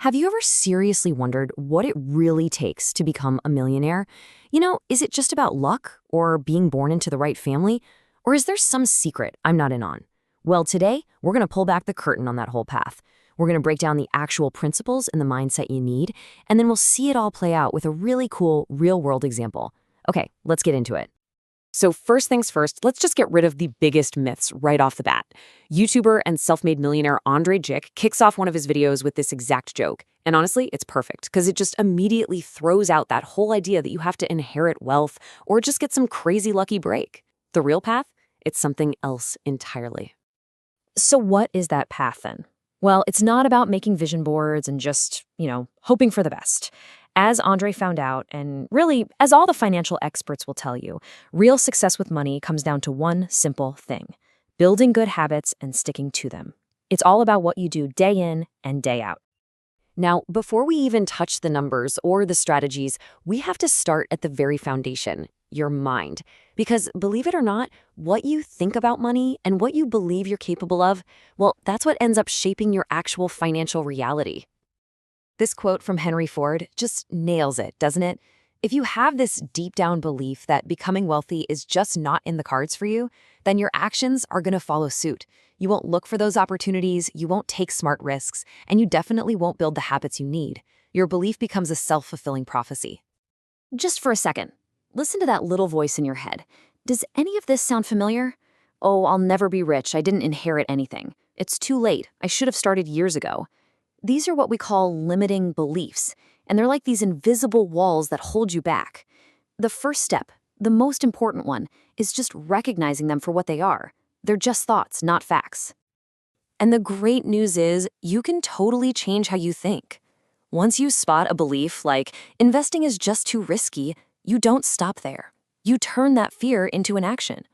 Have you ever seriously wondered what it really takes to become a millionaire? Is it just about luck or being born into the right family? Or is there some secret I'm not in on? Well, today, we're going to pull back the curtain on that whole path. We're going to break down the actual principles and the mindset you need, and then we'll see it all play out with a really cool real-world example. Okay, let's get into it. So first things first, let's just get rid of the biggest myths right off the bat. YouTuber and self-made millionaire Andre Jick kicks off one of his videos with this exact joke. And honestly, it's perfect because it just immediately throws out that whole idea that you have to inherit wealth or just get some crazy lucky break. The real path? It's something else entirely. So what is that path then? Well, it's not about making vision boards and just, hoping for the best. As Andre found out, and really, as all the financial experts will tell you, real success with money comes down to one simple thing: building good habits and sticking to them. It's all about what you do day in and day out. Now, before we even touch the numbers or the strategies, we have to start at the very foundation, your mind. Because believe it or not, what you think about money and what you believe you're capable of, well, that's what ends up shaping your actual financial reality. This quote from Henry Ford just nails it, doesn't it? If you have this deep down belief that becoming wealthy is just not in the cards for you, then your actions are going to follow suit. You won't look for those opportunities, you won't take smart risks, and you definitely won't build the habits you need. Your belief becomes a self-fulfilling prophecy. Just for a second, listen to that little voice in your head. Does any of this sound familiar? Oh, I'll never be rich. I didn't inherit anything. It's too late. I should have started years ago. These are what we call limiting beliefs, and they're like these invisible walls that hold you back. The first step, the most important one, is just recognizing them for what they are. They're just thoughts, not facts. And the great news is you can totally change how you think. Once you spot a belief like investing is just too risky, you don't stop there. You turn that fear into an action.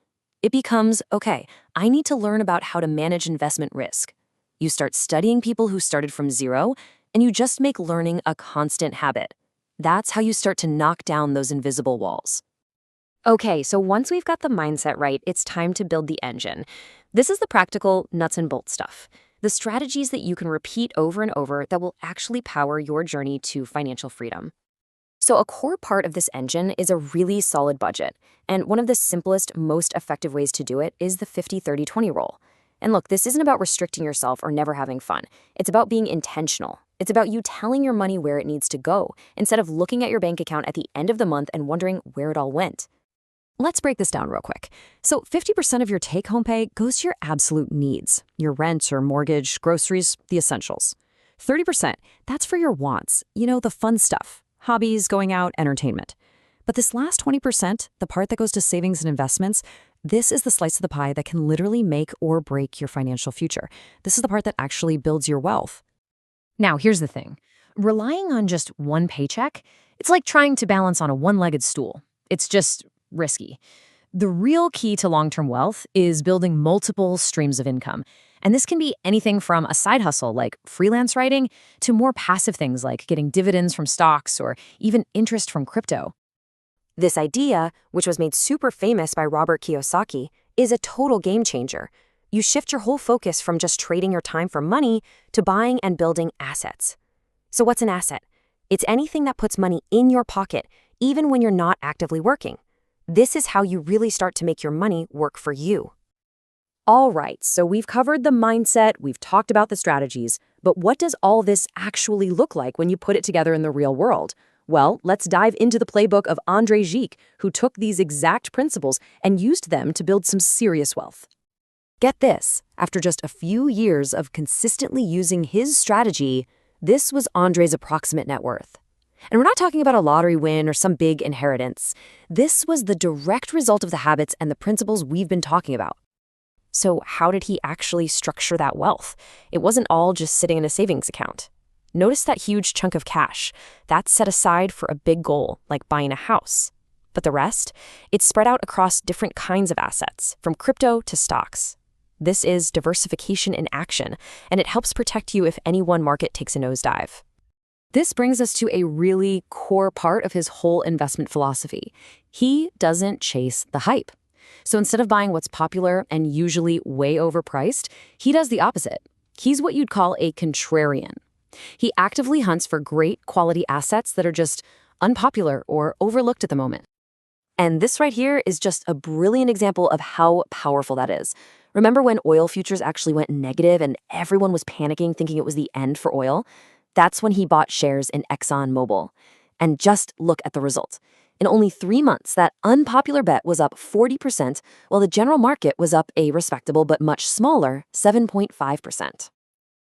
It becomes, okay, I need to learn about how to manage investment risk. You start studying people who started from zero, and you just make learning a constant habit. That's how you start to knock down those invisible walls. Okay, so once we've got the mindset right, it's time to build the engine. This is the practical nuts and bolts stuff. The strategies that you can repeat over and over that will actually power your journey to financial freedom. So a core part of this engine is a really solid budget. And one of the simplest, most effective ways to do it is the 50-30-20 rule. And look, this isn't about restricting yourself or never having fun. It's about being intentional. It's about you telling your money where it needs to go, instead of looking at your bank account at the end of the month and wondering where it all went. Let's break this down real quick. So 50% of your take-home pay goes to your absolute needs, your rent or mortgage, groceries, the essentials. 30%, that's for your wants, the fun stuff, hobbies, going out, entertainment. But this last 20%, the part that goes to savings and investments, this is the slice of the pie that can literally make or break your financial future. This is the part that actually builds your wealth. Now, here's the thing. Relying on just one paycheck, it's like trying to balance on a one-legged stool. It's just risky. The real key to long-term wealth is building multiple streams of income. And this can be anything from a side hustle like freelance writing to more passive things like getting dividends from stocks or even interest from crypto. This idea, which was made super famous by Robert Kiyosaki, is a total game changer. You shift your whole focus from just trading your time for money to buying and building assets. So what's an asset? It's anything that puts money in your pocket, even when you're not actively working. This is how you really start to make your money work for you. All right, so we've covered the mindset, we've talked about the strategies, but what does all this actually look like when you put it together in the real world? Well, let's dive into the playbook of Andre Jick, who took these exact principles and used them to build some serious wealth. Get this, after just a few years of consistently using his strategy, this was Andre's approximate net worth. And we're not talking about a lottery win or some big inheritance. This was the direct result of the habits and the principles we've been talking about. So how did he actually structure that wealth? It wasn't all just sitting in a savings account. Notice that huge chunk of cash. That's set aside for a big goal, like buying a house. But the rest? It's spread out across different kinds of assets, from crypto to stocks. This is diversification in action, and it helps protect you if any one market takes a nosedive. This brings us to a really core part of his whole investment philosophy. He doesn't chase the hype. So instead of buying what's popular and usually way overpriced, he does the opposite. He's what you'd call a contrarian. He actively hunts for great quality assets that are just unpopular or overlooked at the moment. And this right here is just a brilliant example of how powerful that is. Remember when oil futures actually went negative and everyone was panicking, thinking it was the end for oil? That's when he bought shares in ExxonMobil. And just look at the result. In only 3 months, that unpopular bet was up 40%, while the general market was up a respectable but much smaller 7.5%.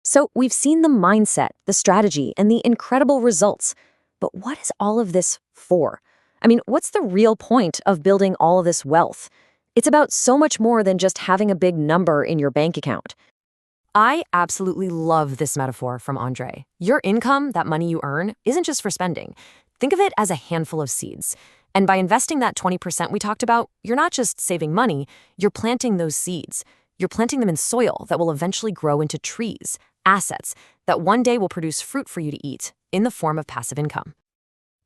So we've seen the mindset, the strategy, and the incredible results. But what is all of this for? I mean, what's the real point of building all of this wealth? It's about so much more than just having a big number in your bank account. I absolutely love this metaphor from Andre. Your income, that money you earn, isn't just for spending. Think of it as a handful of seeds. And by investing that 20% we talked about, you're not just saving money, you're planting those seeds. You're planting them in soil that will eventually grow into trees, assets that one day will produce fruit for you to eat in the form of passive income.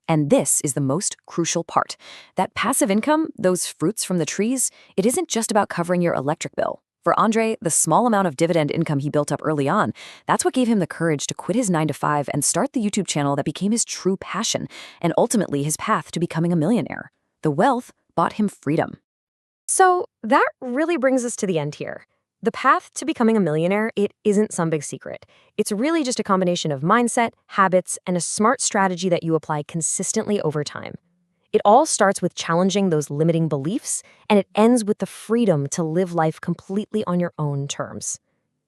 And this is the most crucial part. That passive income, those fruits from the trees, it isn't just about covering your electric bill. For Andre, the small amount of dividend income he built up early on, that's what gave him the courage to quit his 9 to 5 and start the YouTube channel that became his true passion and ultimately his path to becoming a millionaire. The wealth bought him freedom. So that really brings us to the end here. The path to becoming a millionaire, it isn't some big secret. It's really just a combination of mindset, habits, and a smart strategy that you apply consistently over time. It all starts with challenging those limiting beliefs, and it ends with the freedom to live life completely on your own terms.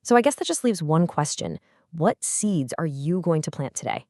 So I guess that just leaves one question. What seeds are you going to plant today?